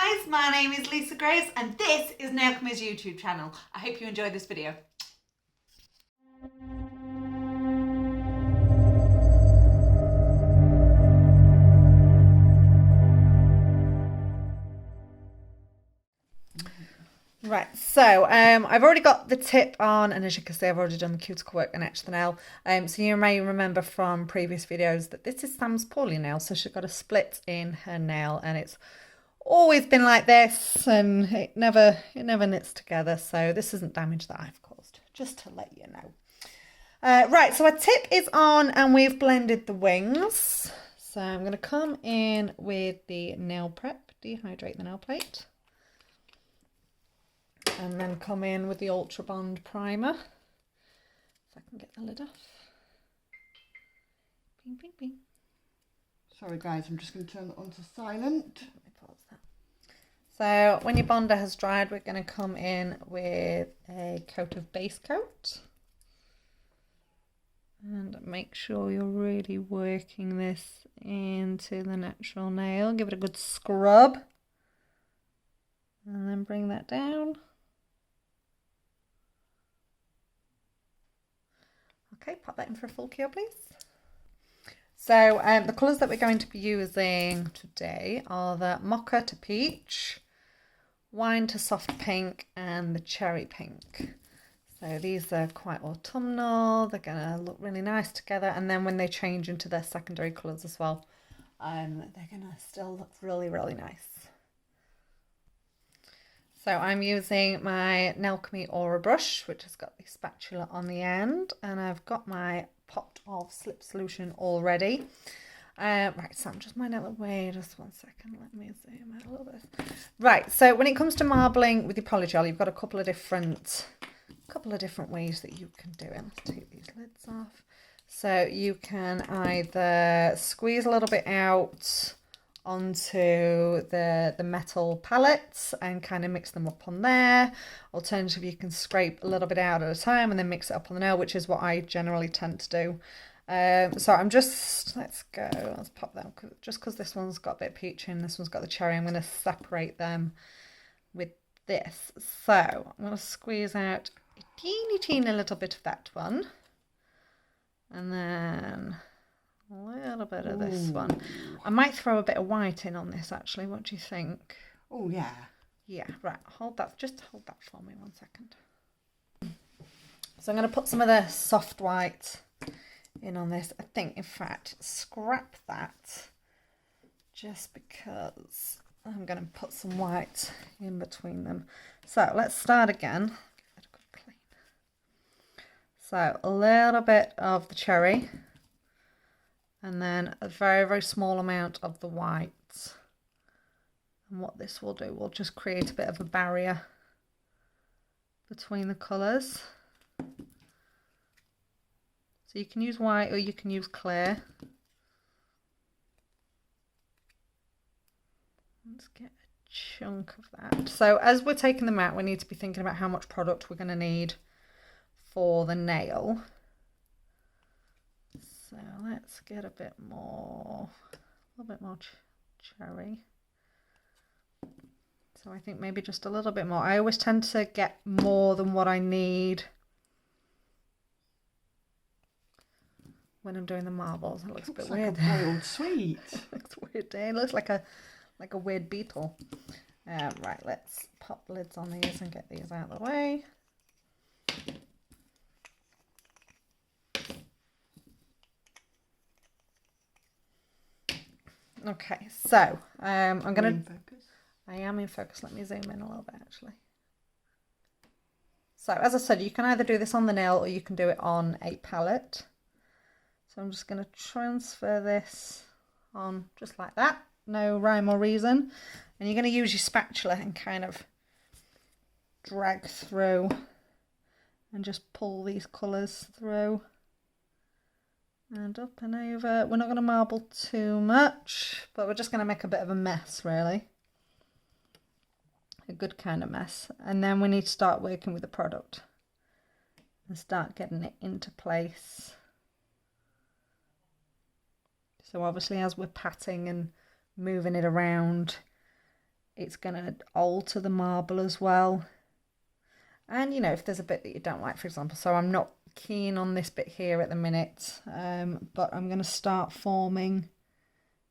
guys, my name is Lisa Grace and this is Nailchemy's YouTube channel. I hope you enjoyed this video. Right, so I've already got the tip on, and as you can see I've already done the cuticle work and etched the nail. So you may remember from previous videos that this is Sam's poorly nail, so she's got a split in her nail and it's always been like this and it never knits together, so this isn't damage that I've caused, just to let you know. Right, so our tip is on and we've blended the wings. So I'm going to come in with the nail prep, dehydrate the nail plate. And then come in with the Ultra Bond primer. If I can get the lid off. Bing, bing, bing. Sorry guys, I'm just going to turn it on to silent. Let me pause that. So when your bonder has dried, we're going to come in with a coat of base coat. And make sure you're really working this into the natural nail. Give it a good scrub. And then bring that down. Okay, pop that in for a full cure, please. So the colours that we're going to be using today are the Mocha to Peach, Wine to Soft Pink, and the Cherry Pink. So these are quite autumnal, they're going to look really nice together, and then when they change into their secondary colours as well, they're going to still look really, really nice. So I'm using my Nailchemy Aura brush, which has got the spatula on the end, and I've got my pot of slip solution already. Right, so I'm just minding out the way, just 1 second, let me zoom out a little bit. Right, so when it comes to marbling with your polygel, you've got a couple of different ways that you can do it. Let's take these lids off. So you can either squeeze a little bit out onto the metal palettes and kind of mix them up on there. Alternatively, you can scrape a little bit out at a time and then mix it up on the nail, which is what I generally tend to do. So I'm just, let's pop them, just because this one's got a bit of peach and this one's got the cherry, I'm going to separate them with this. So I'm going to squeeze out a teeny little bit of that one, and then a little bit of this one. I might throw a bit of white in on this actually. What do you think? Oh yeah. Yeah, right. Just hold that for me 1 second. So I'm going to put some of the soft white in on this. I think, in fact, scrap that just because I'm going to put some white in between them. So let's start again. Give that a good clean. So a little bit of the cherry. And then a very small amount of the white. And what this will do, will just create a bit of a barrier between the colours. So you can use white or you can use clear. Let's get a chunk of that. So as we're taking them out, we need to be thinking about how much product we're going to need for the nail. So let's get a little bit more cherry. So I think maybe just a little bit more. I always tend to get more than what I need when I'm doing the marbles. It looks a bit weird. Like a boiled sweet. It looks weird. It looks like a weird beetle. Right, let's pop lids on these and get these out of the way. Okay, so I'm gonna. I am in focus. Let me zoom in a little bit actually. So as I said, you can either do this on the nail or you can do it on a palette. So I'm just going to transfer this on just like that, no rhyme or reason. And you're going to use your spatula and kind of drag through and just pull these colours through. And up and over. We're not going to marble too much, but we're just going to make a bit of a mess, really. A good kind of mess. And then we need to start working with the product and start getting it into place. So obviously as we're patting and moving it around, it's going to alter the marble as well. And, you know, if there's a bit that you don't like, for example, so I'm not keen on this bit here at the minute, but I'm going to start forming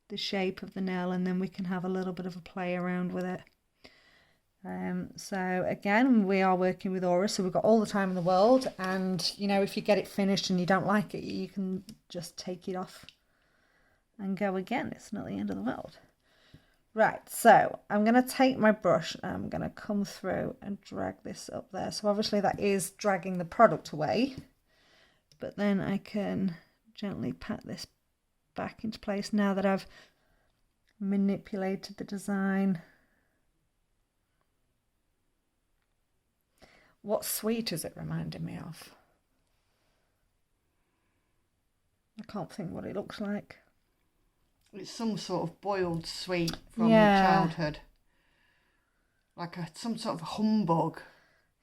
the shape of the nail, and then we can have a little bit of a play around with it. So again, we are working with Aura, so we've got all the time in the world, and you know, if you get it finished and you don't like it, you can just take it off and go again. It's not the end of the world. Right, so I'm going to take my brush and I'm going to come through and drag this up there. So obviously that is dragging the product away, but then I can gently pat this back into place now that I've manipulated the design. What sweet is it reminding me of? I can't think what it looks like. It's some sort of boiled sweet from childhood. Like some sort of humbug.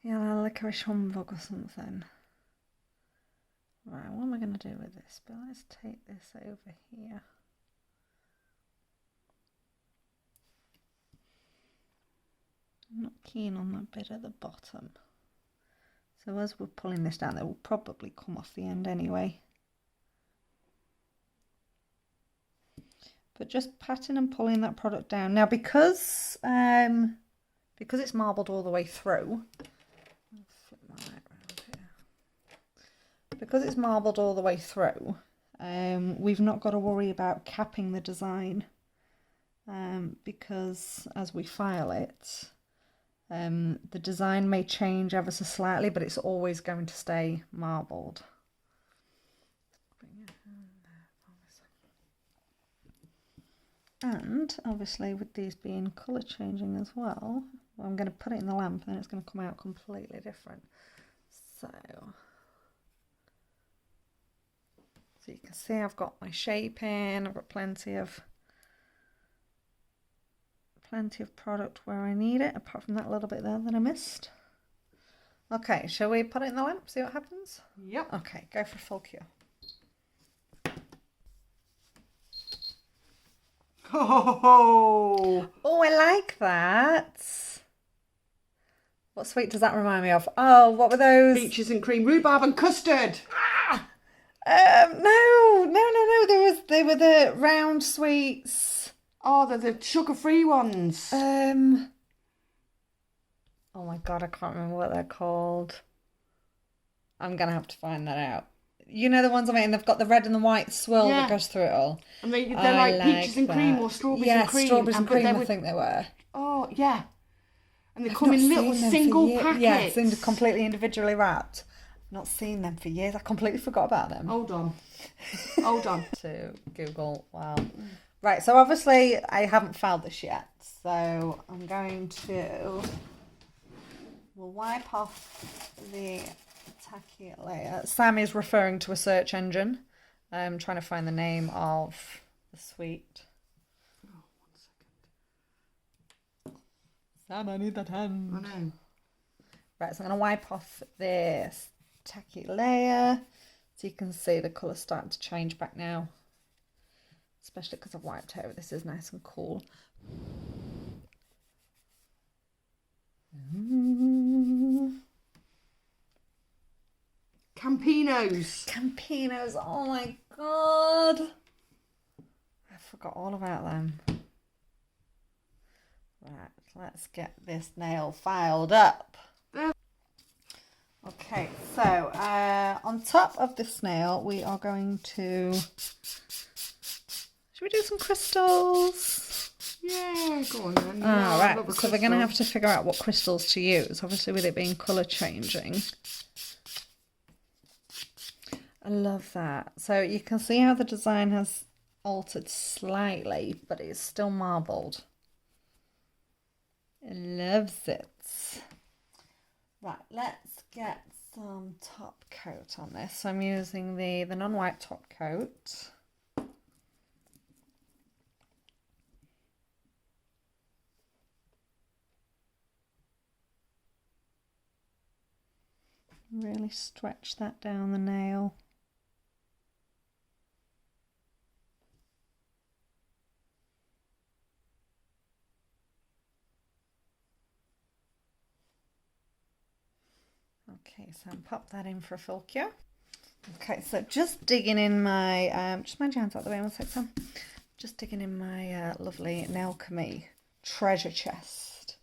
Yeah, a licorice humbug or something. Right, what am I going to do with this? But let's take this over here. I'm not keen on that bit at the bottom. So as we're pulling this down, it will probably come off the end anyway. But just patting and pulling that product down. Now because it's marbled all the way through, I'll flip my light around here. Because it's marbled all the way through, we've not got to worry about capping the design, because as we file it, the design may change ever so slightly, but it's always going to stay marbled. And obviously with these being colour changing as well, I'm going to put it in the lamp and then it's going to come out completely different. So you can see I've got my shape in, I've got plenty of product where I need it, apart from that little bit there that I missed. Okay, shall we put it in the lamp, see what happens? Yep. Okay, go for full cure. Oh, I like that. What sweet does that remind me of? Oh, what were those? peaches and cream, rhubarb and custard. No. They were the round sweets. Oh, they're the sugar-free ones. Oh my God, I can't remember what they're called. I'm gonna have to find that out. You know the ones I mean, they've got the red and the white swirl that goes through it all. And they're like peaches and cream or strawberries and cream. Yeah, strawberries and cream, I think they were. Oh, yeah. And they come in little single packets. Yes, completely individually wrapped. I've not seen them for years. I completely forgot about them. Hold on. To Google. Wow. Right, so obviously I haven't filed this yet. So I'm going to... We'll wipe off the tacky layer. Sam is referring to a search engine. I'm trying to find the name of the sweet. Oh, 1 second. Sam, I need that hand. I know. Right, so I'm going to wipe off this tacky layer. So you can see the colour starting to change back now. Especially because I've wiped over. This is nice and cool. Campinos, oh my God. I forgot all about them. Right, let's get this nail filed up. Okay, so on top of this nail, we are going to... Should we do some crystals? Yeah, go on then. Right, so we're going to have to figure out what crystals to use, obviously with it being colour changing. I love that. So you can see how the design has altered slightly, but it's still marbled. It loves it. Right, let's get some top coat on this. So I'm using the non-white top coat. Really stretch that down the nail. Okay, so I'll pop that in for a full cure. Okay, so just digging in my, just mind your hands out of the way one sec, Sam. Just digging in my lovely Nailchemy treasure chest.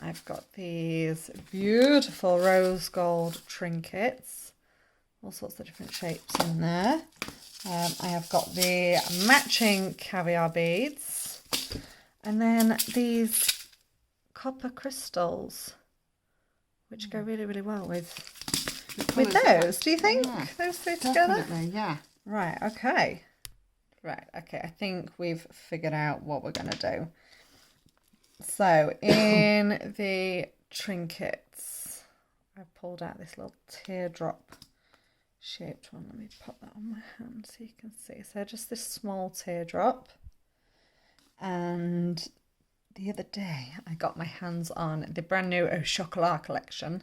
I've got these beautiful rose gold trinkets, all sorts of different shapes in there. I have got the matching caviar beads, and then these copper crystals, which go really, really well with those. Do you think those three together? Definitely, yeah. Right. Okay. Right. Okay. I think we've figured out what we're gonna do. So in the trinkets, I pulled out this little teardrop shaped one. Let me pop that on my hand so you can see. So just this small teardrop. And the other day I got my hands on the brand new Au Chocolat collection,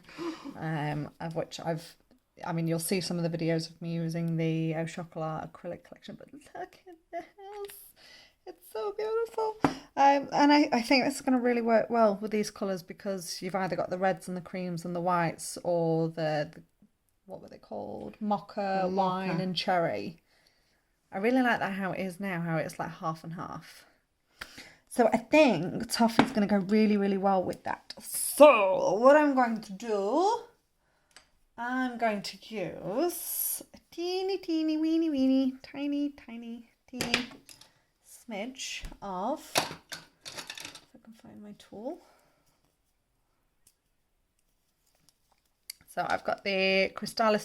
of which I mean, you'll see some of the videos of me using the Au Chocolat acrylic collection, but look at this. It's so beautiful. And I think it's going to really work well with these colours because you've either got the reds and the creams and the whites, or the what were they called? Mocha, wine and cherry. I really like that how it is now, how it's like half and half. So I think toffee's going to go really, really well with that. So what I'm going to do, I'm going to use a teeny, teeny, weeny, weeny, tiny, tiny, teeny smidge of, if I can find my tool. So I've got the Crystal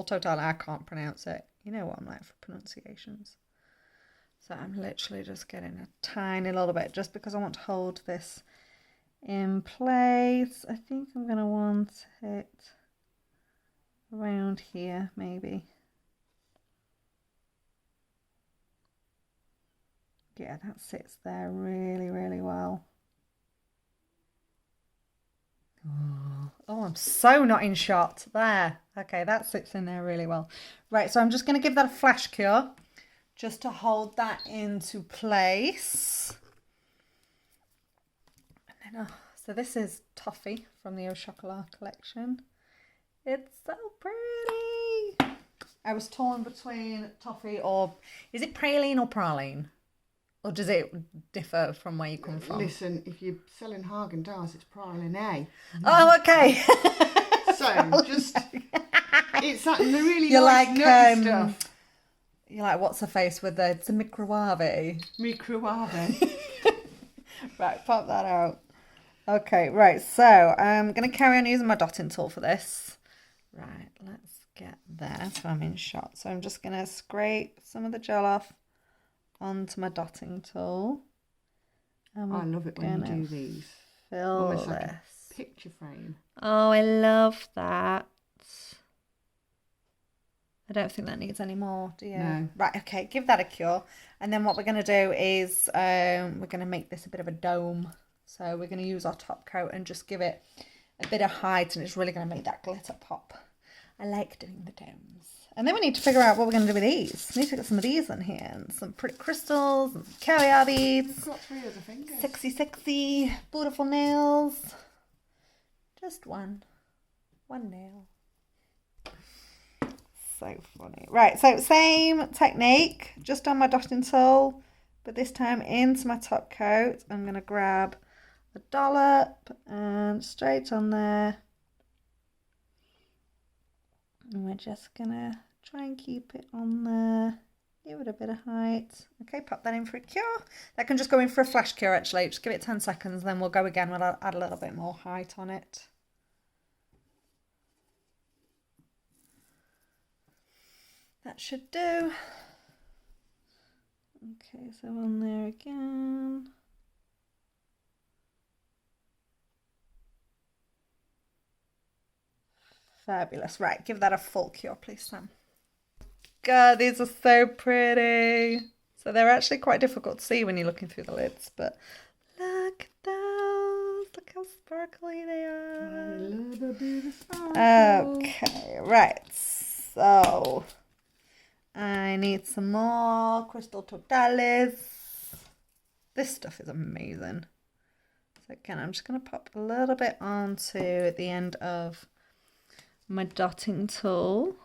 Total, I can't pronounce it. You know what I'm like for pronunciations. So I'm literally just getting a tiny little bit just because I want to hold this in place. I think I'm going to want it around here maybe. Yeah, that sits there really, really well. Oh, I'm so not in shot. There. Okay, that sits in there really well. Right, so I'm just going to give that a flash cure just to hold that into place. And then, so this is toffee from the Au Chocolat collection. It's so pretty. I was torn between toffee or, is it praline or praline? Or does it differ from where you come from? Listen, if you're selling Haagen-Dazs, it's praline A. Oh, okay. So just, it's that really nice nutty stuff. You're like, what's her face with it's a microwave. Microwave. Right, pop that out. Okay, right, so I'm going to carry on using my dotting tool for this. Right, let's get there so I'm in shot. So I'm just going to scrape some of the gel off onto my dotting tool. And I love it when you do these. Fill almost this. Like a picture frame. Oh, I love that. I don't think that needs any more, do you? No. Right, okay, give that a cure. And then what we're going to do is we're going to make this a bit of a dome. So we're going to use our top coat and just give it a bit of height, and it's really going to make that glitter pop. I like doing the domes. And then we need to figure out what we're going to do with these. We need to get some of these in here, and some pretty crystals, and some caviar beads. We've got 3 other fingers. Sexy, sexy, beautiful nails. Just one nail. So funny. Right, so same technique, just on my dotting tool, but this time into my top coat. I'm going to grab a dollop and straight on there. And we're just going to try and keep it on there. Give it a bit of height. Okay, pop that in for a cure. That can just go in for a flash cure actually. Just give it 10 seconds, then we'll go again. We'll add a little bit more height on it. That should do. Okay, so on there again. Fabulous. Right, give that a full cure, please, Sam. God, these are so pretty. So they're actually quite difficult to see when you're looking through the lids, but look at those. Look how sparkly they are. I love a bit of sparkle. Okay, right. So I need some more Crystal Totales. This stuff is amazing. So again, I'm just going to pop a little bit onto the end of my dotting tool.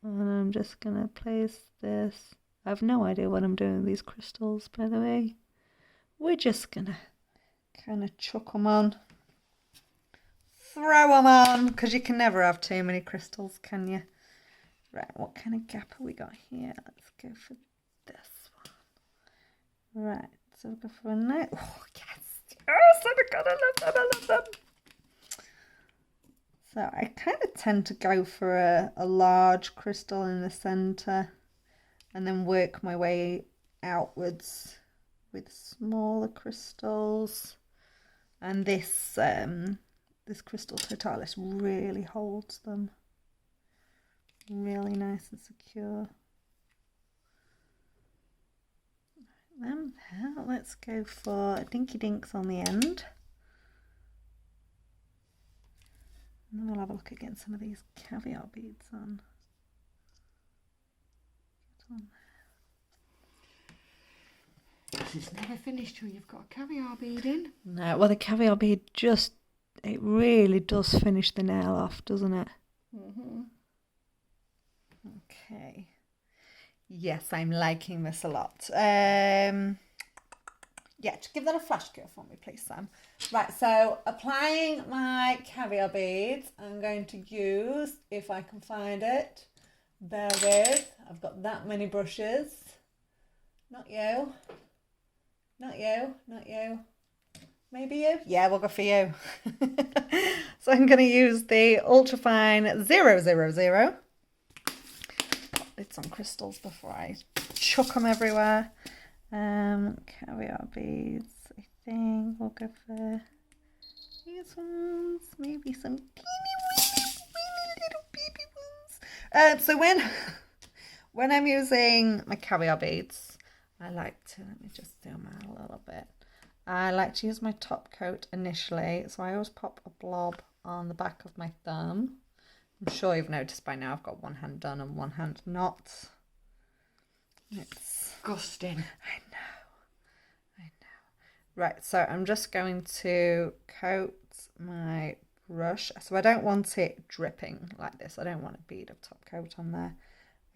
And I'm just going to place this. I have no idea what I'm doing with these crystals, by the way. We're just going to kind of chuck them on. Throw them on, because you can never have too many crystals, can you? Right, what kind of gap have we got here? Let's go for this one. Right, so we'll go for a night. Oh, yes! Yes! Oh my god, I love them, I love them! So I kind of tend to go for a large crystal in the centre and then work my way outwards with smaller crystals. And this this crystal totalis really holds them. Really nice and secure. Then let's go for dinky dinks on the end. And then we'll have a look at getting some of these caviar beads on. This is never finished till you've got a caviar bead in. No, well the caviar bead it really does finish the nail off, doesn't it? Mm-hmm. Okay. Yes, I'm liking this a lot. Yeah, just give that a flash cure for me, please, Sam. Right, so applying my caviar beads, I'm going to use, if I can find it, bear with, I've got that many brushes. Not you. Not you. Not you. Maybe you? Yeah, we'll go for you. So I'm going to use the Ultrafine 000. It's on crystals before I chuck them everywhere. Caviar beads, I think we'll go for these ones, maybe some teeny little baby ones. So when I'm using my caviar beads, I like to, let me just zoom out a little bit. I like to use my top coat initially, so I always pop a blob on the back of my thumb. I'm sure you've noticed by now I've got one hand done and one hand not. It's disgusting. I know. Right, so I'm just going to coat my brush. So I don't want it dripping like this. I don't want a bead of top coat on there.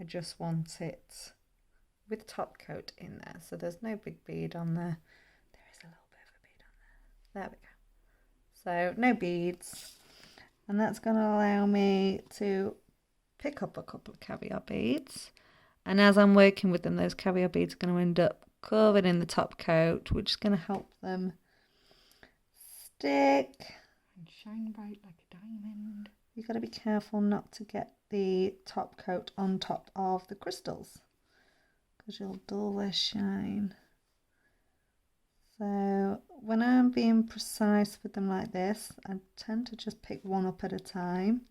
I just want it with top coat in there. So there's no big bead on there. There is a little bit of a bead on there. There we go. So no beads. And that's going to allow me to pick up a couple of caviar beads. And as I'm working with them, those caviar beads are going to end up covered in the top coat, which is going to help them stick. And shine bright like a diamond. You've got to be careful not to get the top coat on top of the crystals, because you'll dull their shine. So when I'm being precise with them like this, I tend to just pick one up at a time.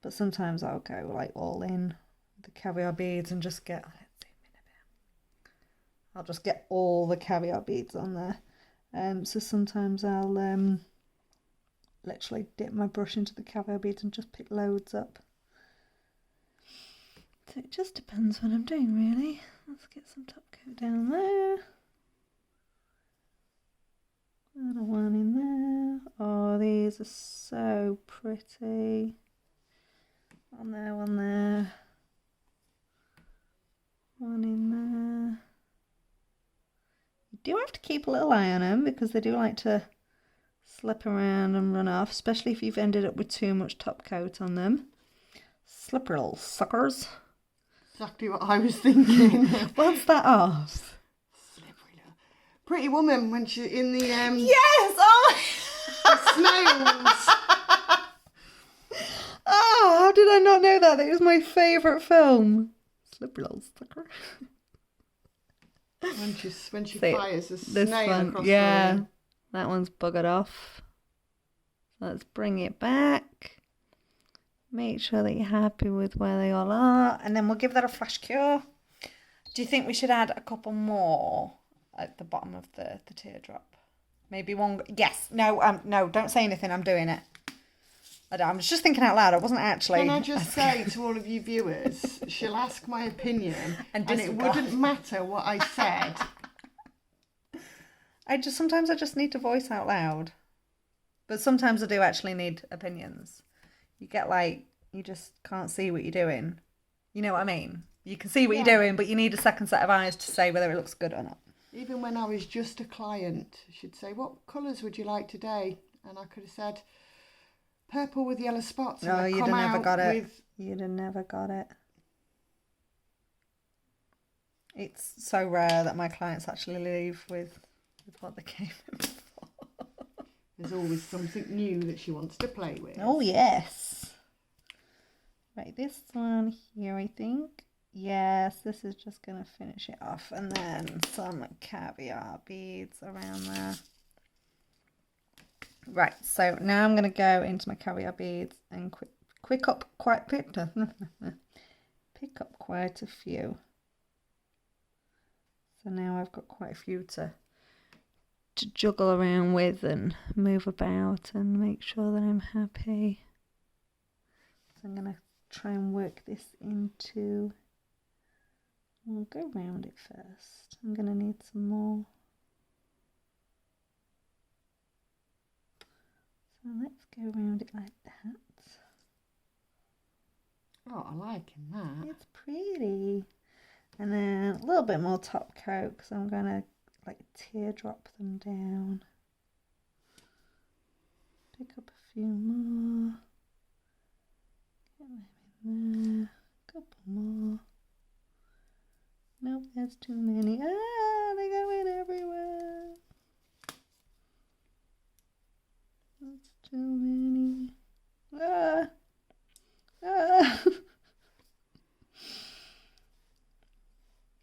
But sometimes I'll go like all in with the caviar beads and just get, let's zoom in a bit. I'll just get all the caviar beads on there. So sometimes I'll literally dip my brush into the caviar beads and just pick loads up. So it just depends what I'm doing, really. Let's get some top coat down there. Little one in there. Oh, these are so pretty. One there, one there. One in there. You do have to keep a little eye on them because they do like to slip around and run off, especially if you've ended up with too much top coat on them. Slippery little suckers. Exactly what I was thinking. What's that off? Pretty Woman when she's in the yes! Oh! snails. Oh, how did I not know that? That was my favourite film. Slippery little sucker. When she fires a snail one, across yeah, the... that one's buggered off. Let's bring it back. Make sure that you're happy with where they all are, and then we'll give that a flash cure. Do you think we should add a couple more at the bottom of the teardrop? Maybe one. Yes. No. No. Don't say anything. I'm doing it. I was just thinking out loud. I wasn't actually. Can I just say to all of you viewers, she'll ask my opinion, and it wouldn't matter what I said. Sometimes I just need to voice out loud. But sometimes I do actually need opinions. You get like, you just can't see what you're doing. You know what I mean? You can see what you're doing, but you need a second set of eyes to say whether it looks good or not. Even when I was just a client, she'd say, what colours would you like today? And I could have said, purple with yellow spots. Oh, you'd have never got it. You'd have never got it. It's so rare that my clients actually leave with what they came in for. There's always something new that she wants to play with. Oh, yes. Right, this one here, I think. Yes, this is just going to finish it off. And then some caviar beads around there. Right, so now I'm going to go into my caviar beads and pick up quite a few. So now I've got quite a few to juggle around with and move about and make sure that I'm happy. So I'm going to try and work this into... We'll go around it first. I'm going to need some more. So let's go around it like that. Oh, I like that. It's pretty. And then a little bit more top coat because I'm going to like teardrop them down. Pick up a few more. Get them in there. A couple more. Nope, there's too many. Ah, they go in everywhere. That's too many. Ah. Ah.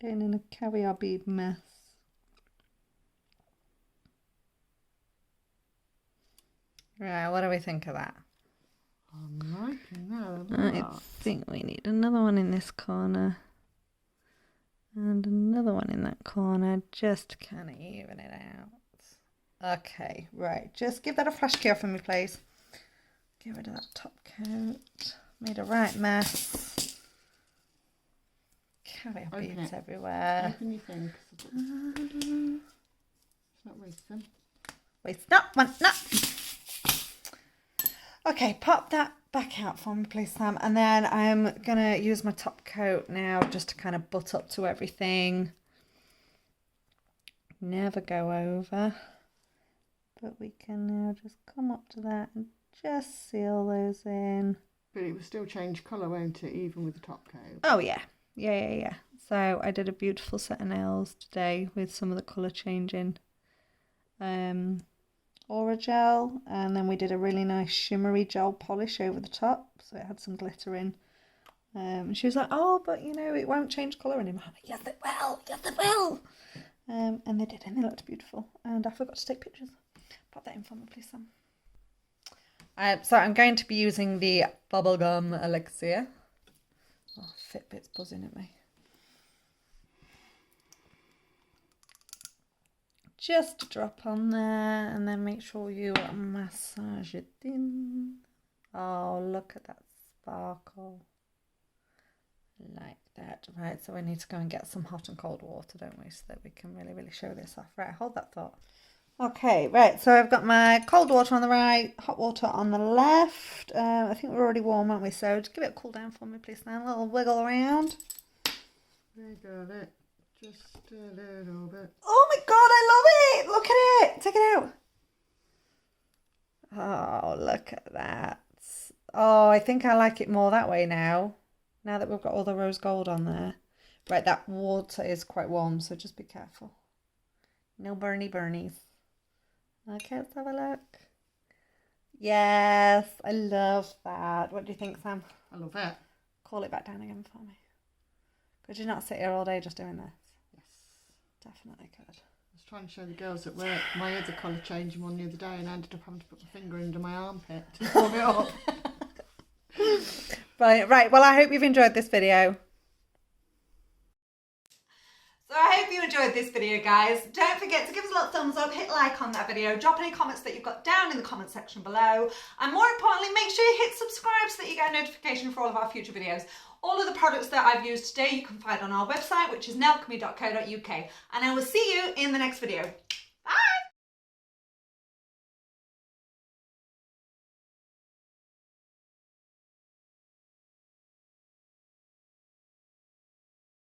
Getting in a caviar bead mess. Right, what do we think of that? I'm liking that. I think we need another one in this corner. And another one in that corner, just to kind of even it out. Okay, right. Just give that a flash cure for me, please. Get rid of that top coat. Made a right mess. Caviar beads everywhere. Open your thing. It's not wasting. Waste not, want not. Okay, pop that back out for me, please, Sam. And then I'm going to use my top coat now just to kind of butt up to everything. Never go over. But we can now just come up to that and just seal those in. But it will still change colour, won't it, even with the top coat? Oh, yeah. Yeah. So I did a beautiful set of nails today with some of the colour changing. Aura gel, and then we did a really nice shimmery gel polish over the top, so it had some glitter in. And she was like, oh, but you know, it won't change colour anymore. I'm like, yes it will, yes it will. And they did, and they looked beautiful. And I forgot to take pictures. Pop that in for me, please, Sam. So I'm going to be using the Bubblegum Elixir. Oh, Fitbit's buzzing at me. Just drop on there and then make sure you massage it in. Oh, look at that sparkle. Like that. Right, so we need to go and get some hot and cold water, don't we? So that we can really show this off. Right, hold that thought. Okay, right, so I've got my cold water on the right, hot water on the left. I think we're already warm, aren't we? So just give it a cool down for me, please, now. A little wiggle around. Wiggle it. Just a little bit. Oh my god, I love it! Look at it! Take it out. Oh, look at that. Oh, I think I like it more that way now. Now that we've got all the rose gold on there. Right, that water is quite warm, so just be careful. No burnies. Okay, let's have a look. Yes, I love that. What do you think, Sam? I love it. Call it back down again for me. Could you not sit here all day just doing this? Definitely could. I was trying to show the girls at work my other colour changing one the other day, and I ended up having to put my finger under my armpit to warm it up. Brilliant. Right, well, I hope you've enjoyed this video. So I hope you enjoyed this video, guys. Don't forget to give us a little thumbs up, hit like on that video, drop any comments that you've got down in the comment section below, and more importantly, make sure you hit subscribe so that you get a notification for all of our future videos. All of the products that I've used today you can find on our website, which is nailchemy.co.uk, and I will see you in the next video.